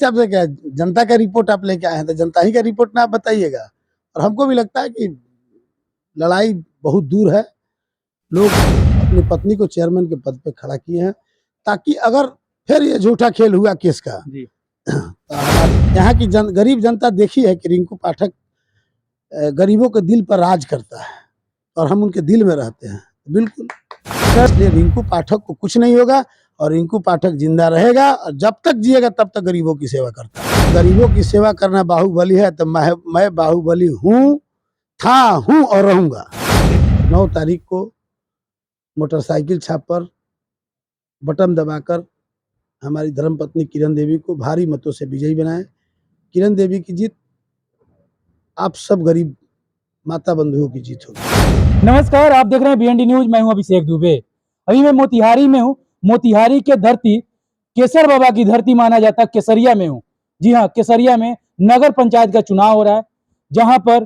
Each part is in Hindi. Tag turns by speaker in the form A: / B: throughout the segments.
A: हिसाब से क्या है, जनता का रिपोर्ट आप लेके आए हैं तो जनता ही का रिपोर्ट ना आप बताइएगा। और हमको भी लगता है कि लड़ाई बहुत दूर है। लोग अपनी पत्नी को चेयरमैन के पद पे खड़ा किए हैं ताकि अगर फिर ये झूठा खेल हुआ केस का
B: जी।
A: तो यहाँ की गरीब जनता देखी है कि रिंकू पाठक गरीबों के दिल पर राज करता है और हम उनके दिल में रहते हैं। बिल्कुल, इसलिए रिंकू पाठक को कुछ नहीं होगा और रिंकू पाठक जिंदा रहेगा और जब तक जिएगा तब तक गरीबों की सेवा करता है। गरीबों की सेवा करना बाहुबली है तो मैं बाहुबली हूँ, हूँ और रहूंगा। 9 तारीख को मोटरसाइकिल छाप पर बटन दबाकर हमारी धर्मपत्नी किरण देवी को भारी मतों से विजयी बनाएं। किरण देवी की जीत आप सब गरीब माता बंधुओं की जीत होगी।
B: नमस्कार, आप देख रहे हैं बीएनडी न्यूज। मैं हूं अभिषेक दुबे। अभी मैं मोतिहारी में हूं। मोतिहारी के धरती केसर बाबा की धरती माना जाता है, केसरिया में हूं। जी हां, केसरिया में नगर पंचायत का चुनाव हो रहा है, जहां पर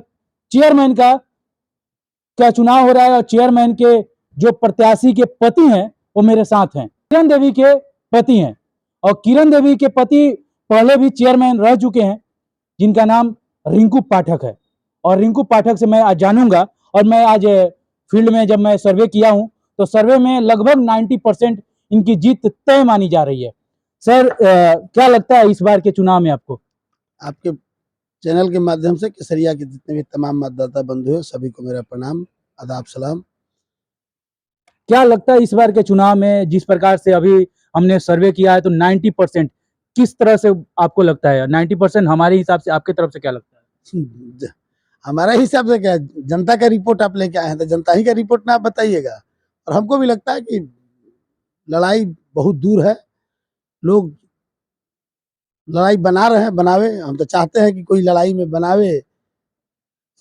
B: चेयरमैन का चुनाव हो रहा है और चेयरमैन के जो प्रत्याशी के पति हैं वो मेरे साथ हैं। किरण देवी के पति हैं और किरण देवी के पति पहले भी चेयरमैन रह चुके हैं, जिनका नाम रिंकू पाठक है। और रिंकू पाठक से मैं आज जानूंगा। और मैं आज फील्ड में जब मैं सर्वे किया हूं तो सर्वे में लगभग 90% इनकी जीत तय मानी जा रही है। सर, क्या लगता है इस बार के चुनाव में आपको?
A: आपके चैनल के माध्यम से केसरिया के जितने भी तमाम मतदाता बंधु हैं सभी को मेरा प्रणाम, आदाब, सलाम।
B: क्या लगता है इस बार के चुनाव में जिस प्रकार से अभी हमने सर्वे किया है तो 90% किस तरह से आपको लगता है? 90% हमारे हिसाब से आपके तरफ से क्या लगता है?
A: हमारा हिसाब से क्या है, जनता का रिपोर्ट आप लेके आए हैं तो जनता ही का रिपोर्ट ना आप बताइएगा। और हमको भी लगता है कि लड़ाई बहुत दूर है। लोग लड़ाई बना रहे हैं, बनावे। हम तो चाहते हैं कि कोई लड़ाई में बनावे।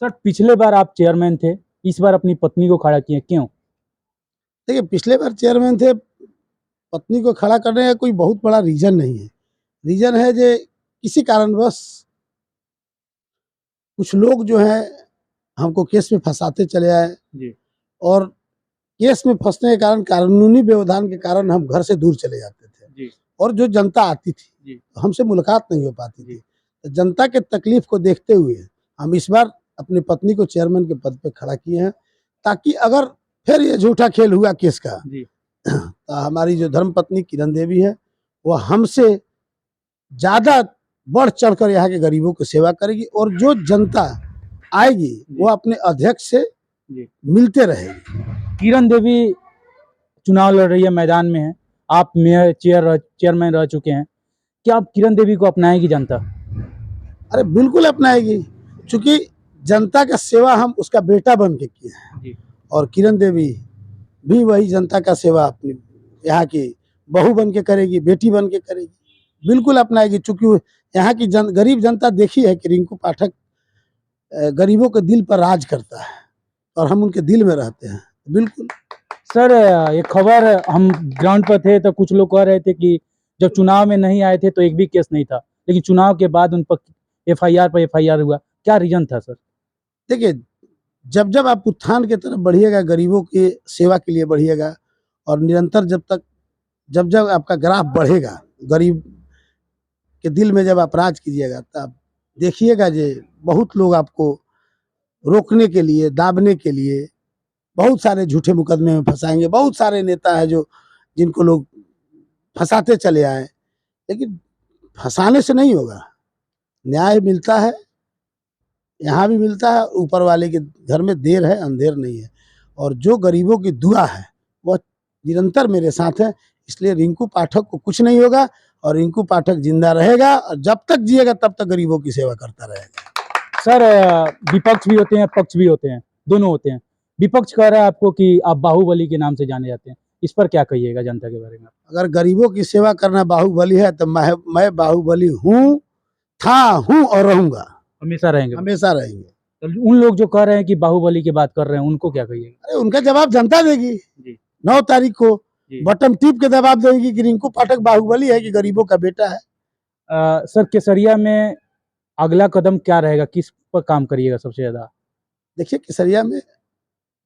B: सर, पिछले बार आप चेयरमैन थे, इस बार अपनी पत्नी को खड़ा किए, क्यों?
A: देखिए, पिछले बार चेयरमैन थे, पत्नी को खड़ा करने का कोई बहुत बड़ा रीजन नहीं है। रीजन है जो किसी कारणवश कुछ लोग जो है हमको केस में फंसाते चले आए
B: जी।
A: और केस में फंसने के कारण, कानूनी व्यवधान के कारण हम घर से दूर चले जाते थे।
B: जी।
A: और जो जनता आती थी
B: जी।
A: हमसे मुलाकात नहीं हो पाती थी। तो जनता के तकलीफ को देखते हुए हम इस बार अपनी पत्नी को चेयरमैन के पद पे खड़ा किए हैं ताकि अगर फिर ये झूठा खेल हुआ केस का तो हमारी जो धर्मपत्नी किरण देवी है वो हमसे ज्यादा बढ़ चढ़कर यहाँ के गरीबों की सेवा करेगी और जो जनता आएगी वो अपने अध्यक्ष से मिलते रहेगी।
B: किरण देवी चुनाव लड़ रही है, मैदान में है। आप मेयर चेयरमैन रह चुके हैं। क्या आप किरण देवी को अपनाएगी जनता?
A: अरे बिल्कुल अपनाएगी, क्योंकि जनता का सेवा हम उसका बेटा बन के किए हैं और किरण देवी भी वही जनता का सेवा अपनी यहाँ की बहू बन के करेगी, बेटी बन के करेगी। बिल्कुल अपनाएगी, चूंकि यहाँ की गरीब जनता देखी है कि रिंकू पाठक गरीबों के दिल पर राज करता है और हम उनके दिल में रहते हैं। बिल्कुल।
B: सर, ये खबर हम ग्राउंड पर थे तो कुछ लोग कह रहे थे कि जब चुनाव में नहीं आए थे तो एक भी केस नहीं था, लेकिन चुनाव के बाद उन पर एफआईआर पर एफआईआर हुआ। क्या रीजन था सर?
A: देखिए, जब जब आप उत्थान की तरफ बढ़िएगा, गरीबों की सेवा के लिए बढ़िएगा और निरंतर जब जब आपका ग्राफ बढ़ेगा, गरीब के दिल में जब आप राज कीजिएगा तब देखिएगा जे बहुत लोग आपको रोकने के लिए, दाबने के लिए बहुत सारे झूठे मुकदमे में फंसाएंगे। बहुत सारे नेता है जो जिनको लोग फंसाते चले आए, लेकिन फंसाने से नहीं होगा। न्याय मिलता है, यहाँ भी मिलता है। ऊपर वाले के घर में देर है, अंधेर नहीं है। और जो गरीबों की दुआ है वह निरंतर मेरे साथ है। इसलिए रिंकू पाठक को कुछ नहीं होगा और रिंकू पाठक जिंदा रहेगा और जब तक जिएगा तब तक गरीबों की सेवा करता रहेगा।
B: सर, विपक्ष भी होते हैं, पक्ष भी होते हैं, दोनों होते हैं। विपक्ष कह रहा है आपको कि आप बाहुबली के नाम से जाने जाते हैं। इस पर क्या कहिएगा जनता के बारे में?
A: अगर गरीबों की सेवा करना बाहुबली है तो मैं बाहुबली हूँ, हूँ और रहूंगा।
B: हमेशा रहेंगे?
A: हमेशा रहेंगे।
B: तो उन लोग जो कह रहे हैं कि बाहुबली की बात कर रहे हैं, उनको क्या कहिएगा?
A: अरे उनका जवाब जनता देगी। 9 तारीख को बटन टिप के जवाब देगी कि रिंकू पाठक बाहुबली है कि गरीबों का बेटा है।
B: सर, केसरिया में अगला कदम क्या रहेगा? किस पर काम करिएगा सबसे ज्यादा?
A: देखिए, केसरिया में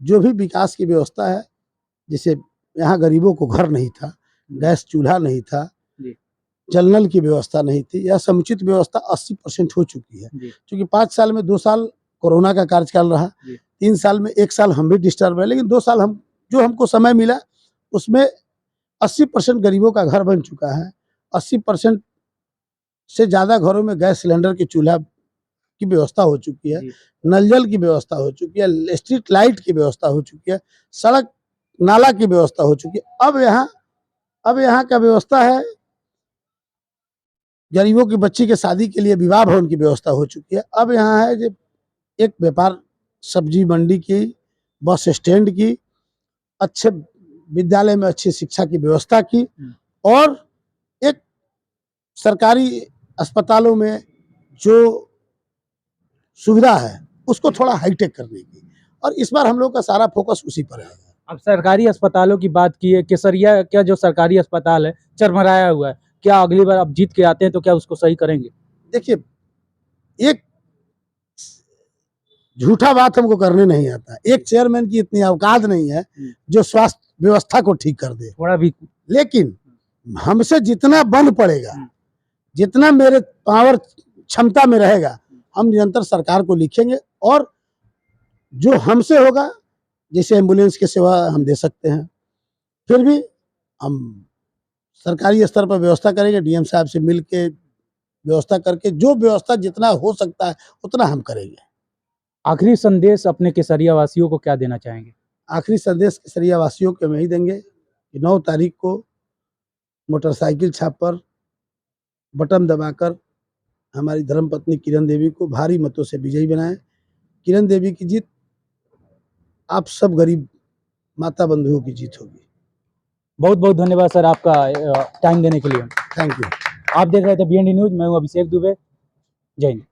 A: जो भी विकास की व्यवस्था है, जैसे यहाँ गरीबों को घर नहीं था, गैस चूल्हा नहीं था, जल की व्यवस्था नहीं थी। यह समुचित व्यवस्था 80% हो चुकी है,
B: जी।
A: क्योंकि 5 साल में 2 साल कोरोना का कार्यकाल रहा,
B: जी।
A: 3 साल में 1 साल हम भी डिस्टर्ब रहे, लेकिन 2 साल हमको समय मिला, उसमें 80% गरीबों का घर बन चुका है। 80% से ज़्यादा घरों में गैस सिलेंडर की चूल्हा की व्यवस्था हो चुकी है,
B: जी।
A: नल जल की व्यवस्था हो चुकी है, स्ट्रीट लाइट की व्यवस्था हो चुकी है, सड़क नाला की व्यवस्था हो चुकी है। अब यहाँ का व्यवस्था है, गरीबों की बच्ची के शादी के लिए विवाह भवन की व्यवस्था हो चुकी है। अब यहाँ है जो एक व्यापार, सब्जी मंडी की, बस स्टैंड की, अच्छे विद्यालय में अच्छी शिक्षा की व्यवस्था की, और एक सरकारी अस्पतालों में जो सुविधा है उसको थोड़ा हाईटेक करने की, और इस बार हम लोग का सारा फोकस उसी पर है।
B: अब सरकारी अस्पतालों की बात की है, केसरिया क्या जो सरकारी अस्पताल है चरमराया हुआ है, क्या अगली बार आप जीत के आते हैं तो क्या उसको सही करेंगे?
A: देखिए, एक झूठा बात हमको करने नहीं आता। एक चेयरमैन की इतनी औकात नहीं है जो स्वास्थ्य व्यवस्था को ठीक कर दे,
B: थोड़ा भी।
A: लेकिन हमसे जितना बन पड़ेगा, जितना मेरे पावर क्षमता में रहेगा, हम निरंतर सरकार को लिखेंगे, और जो हमसे होगा, जैसे एम्बुलेंस की सेवा हम दे सकते हैं, फिर भी हम सरकारी स्तर पर व्यवस्था करेंगे, डीएम साहब से मिल के व्यवस्था करके, जो व्यवस्था जितना हो सकता है उतना हम करेंगे।
B: आखिरी संदेश अपने केसरिया वासियों को क्या देना चाहेंगे?
A: आखिरी संदेश केसरिया वासियों को हम यही देंगे कि 9 तारीख को मोटरसाइकिल छाप पर बटन दबाकर हमारी धर्मपत्नी किरण देवी को भारी मतों से विजयी बनाएं। किरण देवी की जीत आप सब गरीब माता बंधुओं की जीत होगी।
B: बहुत बहुत धन्यवाद सर आपका टाइम देने के लिए।
A: Thank you.
B: आप देख रहे थे बीएनडी न्यूज, मैं हूं अभिषेक दुबे। जय हिंद।